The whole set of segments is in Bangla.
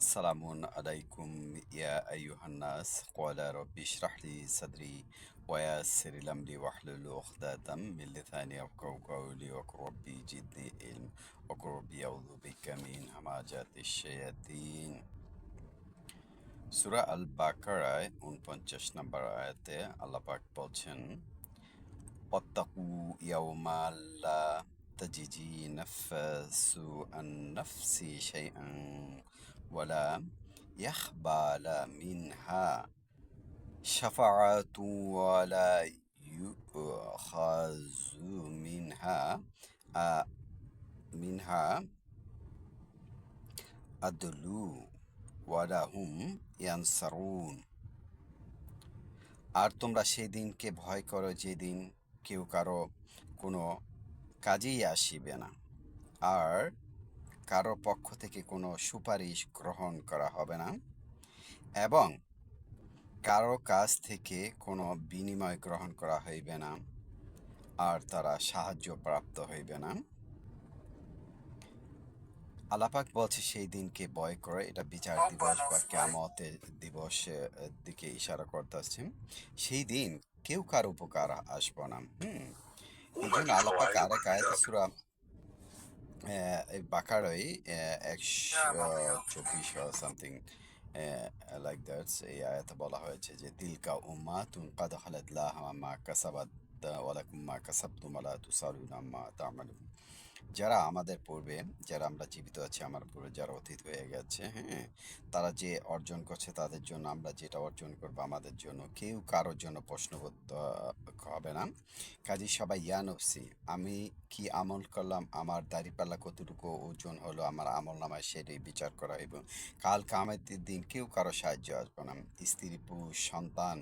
سلام عليكم يا أيها الناس قال رب اشرح لي صدري ويسر لي أمري واحلل عقدة من لساني يفقهوا قولي وقل ربي زدني علم وقل ربي أعوذ بك من همزات الشياطين সূরা আল বাকারায় ৪৯ নম্বর আয়াতে আল্লাহ পাক বলছেন واتقوا يوما لا تجزي نفس عن نفس شيئا ولا يقبل منها شفاعة ولا يؤخذ آ- منها عدل ولا هم ينصرون। আর তোমরা সেই দিনকে ভয় করো যেদিন কেউ কারো কোনো কাজেই আসিবে না, আর কারো পক্ষ থেকে কোনো সুপারিশ গ্রহণ করা হবে না, এবং কারো কাছ থেকে কোনো বিনিময় গ্রহণ করা হইবে না, আর তারা সাহায্য প্রাপ্ত হইবে না। আল্লাপাক বলছে সেই দিনকে ভয় করে, এটা বিচার দিবস বা কিয়ামতের দিবসের দিকে ইশারা করতেছে। সেই দিন কেউ কার উপকার আসবে না। এই জন্য আল্লাপাক আরেক আয়াতে সূরা বাকারায় ১২৪ সামথিং লাইক দ্যাটস, এই আয়াতে বলা হয়েছে যে তিলকা উম্মাতুন কাদ খালাত লাহা মা কাসাবাত ওয়া লাকুম মা কাসাবতুম ওয়া লা তুসালুনা আম্মা তা'মালুন। যারা আমাদের পূর্বে, যারা আমরা জীবিত আছি, আমার পূর্বে যারা অতীত হয়ে গেছে, হ্যাঁ, তারা যে অর্জন করছে তাদের জন্য, আমরা যেটা অর্জন করবো আমাদের জন্য, কেউ কারোর জন্য প্রশ্নবোধ হবে না। কাজে সবাই ইয়া নফসি, আমি কি আমল করলাম, আমার দাড়িপাল্লা কতটুকু ওজন হলো আমার আমল নামায়, সেটাই বিচার করা হইব। কাল কিয়ামতের দিন কেউ কারো সাহায্য আসবে না। স্ত্রী, পুরুষ, সন্তান,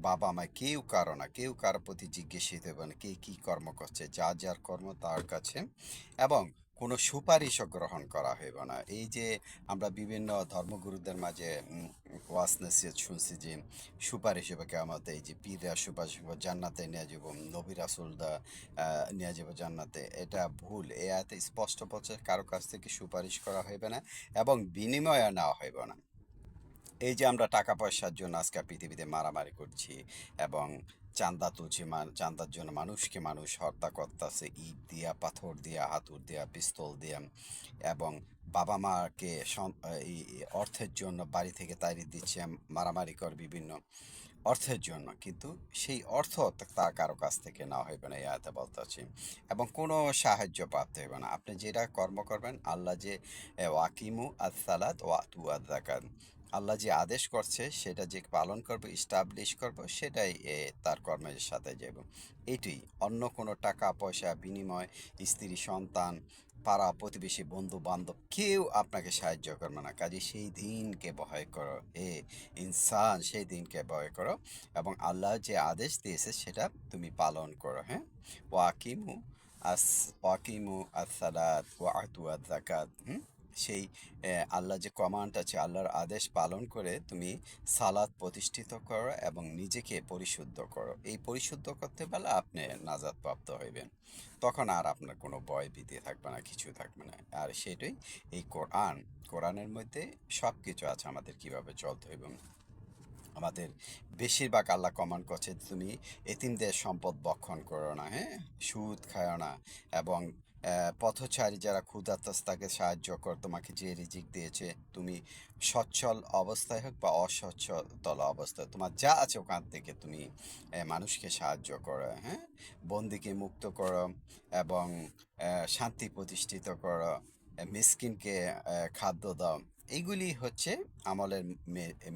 বাবা মা, কেউ কারো না, কেউ কারো প্রতি জিজ্ঞাসিত হবে না কে কি কর্ম করছে, যা যার কর্ম তার কাছে, এবং কোনো সুপারিশও গ্রহণ করা হইব না। এই যে আমরা বিভিন্ন ধর্মগুরুদের মাঝে ওয়াজ নসিহত শুনছি যে সুপারিশ হবে কিয়ামতে, এই যে পীররা সুপারিশ হবে, জান্নাতে নিয়ে যাব, নবী রাসূলরা নিয়ে যাব জান্নাতে, এটা ভুল। এই আয়াতে স্পষ্ট বলছে কারো কাছ থেকে সুপারিশ করা হইবে না এবং বিনিময় নেওয়া হইব না। এই যে আমরা টাকা পয়সার জন্য আজকে পৃথিবীতে মারামারি করছি এবং চাঁদা তুলছি, চাঁদার জন্য মানুষকে মানুষ হত্যা করতেছে, ইট দিয়া, পাথর দিয়া, হাতুড় দিয়া, পিস্তল দিয়া, এবং বাবা মাকে এই অর্থের জন্য বাড়ি থেকে তাড়িয়ে দিচ্ছে, মারামারি করে বিভিন্ন অর্থের জন্য। কিন্তু সেই অর্থ তা কারো কাছ থেকে নেওয়া হইবে না, এই আয়াতে বলতেছি, এবং কোনো সাহায্য প্রাপ্ত হইবে না। আপনি যেটা কর্ম করবেন, আল্লাহ যে ওয়াকিমু আস-সালাত ওয়া আতু আয-যাকাত, আল্লাহ যে আদেশ করছে সেটা যে পালন করব, ইস্টাবলিশ করব, সেটাই তার কর্মের সাথে যাব। এটি অন্য কোনো টাকা পয়সা বিনিময়, স্ত্রী সন্তান, পাড়া প্রতিবেশী, বন্ধু বান্ধব, কেউ আপনাকে সাহায্য করবে না। কাজে সেই দিনকে ভয় করো হে ইনসান, সেই দিনকে ভয় করো এবং আল্লাহ যে আদেশ দিয়েছে সেটা তুমি পালন করো। হ্যাঁ, ওয়াকিমু আস ওয়াকিমু আস-সালাত ওয়া আতু আয-যাকাত। সেই আল্লাহ যে কমান্ড আছে, আল্লাহর আদেশ পালন করে তুমি সালাত প্রতিষ্ঠিত করো এবং নিজেকে পরিশুদ্ধ করো। এই পরিশুদ্ধ করতে পারলে আপনি নাজাত প্রাপ্ত হইবেন। তখন আর আপনার কোনো ভয় ভীতি থাকবে না, কিছু থাকবে না। আর সেটাই এই কোরআনের মধ্যে সব কিছু আছে আমাদের কিভাবে চলতে হইবে। আমাদের বেশিরভাগ আল্লাহ কমান্ড করছে তুমি এতিমদের সম্পদ ভক্ষণ করো না, হ্যাঁ, সুদ খায়ো না, এবং পথচারী যারা ক্ষুধার্তস্ত তাকে সাহায্য কর, তোমাকে যে রিজিক দিয়েছে তুমি সচ্ছল অবস্থায় হোক বা অসচ্ছল অবস্থায়, তোমার যা আছে ওখান থেকে তুমি মানুষকে সাহায্য করো। হ্যাঁ, বন্দিকে মুক্ত করো এবং শান্তি প্রতিষ্ঠিত করো, মিসকিনকে খাদ্য দাও। এইগুলি হচ্ছে আমলের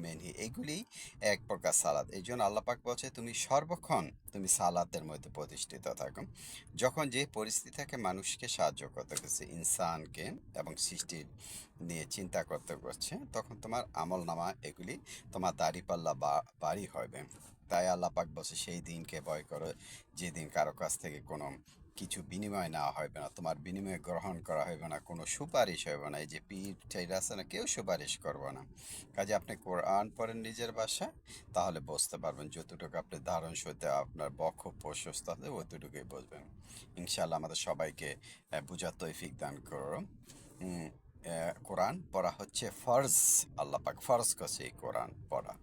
মেনহি, এইগুলি এক প্রকার সালাদ। এই জন্য আল্লাহ পাক বলছে তুমি সর্বক্ষণ তুমি সালাতের মধ্যে প্রতিষ্ঠিত থাকো। যখন যে পরিস্থিতি থাকে মানুষকে সাহায্য করতে করছে, ইনসানকে এবং সৃষ্টির নিয়ে চিন্তা করতে করছে, তখন তোমার আমল নামা এগুলি তোমার দাড়িপাল্লা বাড়ি হবে। তাই আল্লাহ পাক বলছে সেই দিনকে ভয় করো যেদিন কারো কাছ থেকে কোনো কিছু বিনিময় নেওয়া হইবে না, তোমার বিনিময় গ্রহণ করা হইবে না, কোনো সুপারিশ হইবে না। এই যে পীর ঠাইর আছে না, কেউ সুপারিশ করবে না। কাজে আপনি কোরআন পড়েন নিজের ভাষায়, তাহলে বুঝতে পারবেন। যতটুকু আপনি ধারণ সইতে আপনার বক্ষ প্রশস্ত আছে অতটুকুই বুঝবেন। ইনশাআল্লাহ আমাদের সবাইকে বোঝার তৌফিক দান করো। কোরআন পড়া হচ্ছে ফরজ। আল্লাহ পাক ফরজ করছে এই কোরআন পড়া।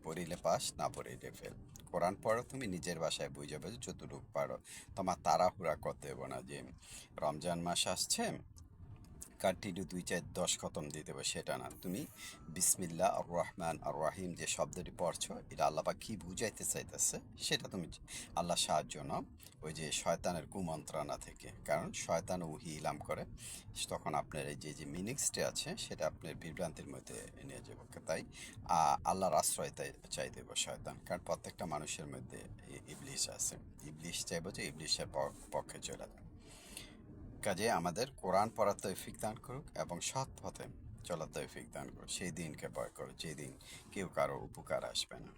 পড়িলে পাস, না পড়িলে ফেল। কোরআন পড়ো তুমি নিজের বাসায় বুঝে বুঝে যতটুকু পারো। তোমার তাড়াহুড়া করতে হবে না যে রমজান মাস আসছে, কন্টিনিউ ২ ৪ ১০ খতম দিয়ে দেবো, সেটা না। তুমি বিসমিল্লাহ আর রহমান আর রাহিম যে শব্দটি পড়ছো, এটা আল্লাহ পাক কি বুঝাইতে চাইতেছে সেটা তুমি আল্লাহ সাহায্য নাও ওই যে শয়তানের কুমন্ত্রণা থেকে। কারণ শয়তান উহি ইলাম করে, তখন আপনার এই যে যে মিনিংসটি আছে সেটা আপনার বিভ্রান্তির মধ্যে নিয়ে যাবো। তাই আল্লাহর আশ্রয় চাই দেবো শয়তান, কারণ প্রত্যেকটা মানুষের মধ্যে ইবলিশ আছে। ইবলিশ চাইবো যে ইবলিশের পক্ষে চলে যায়। কাজে আমাদের কোরআন পড়ার তৌফিক দান করুক এবং সৎ পথে চলার তৌফিক দান করুক। সেই দিনকে ভয় করো যেদিন কেউ কারো উপকার আসবে না।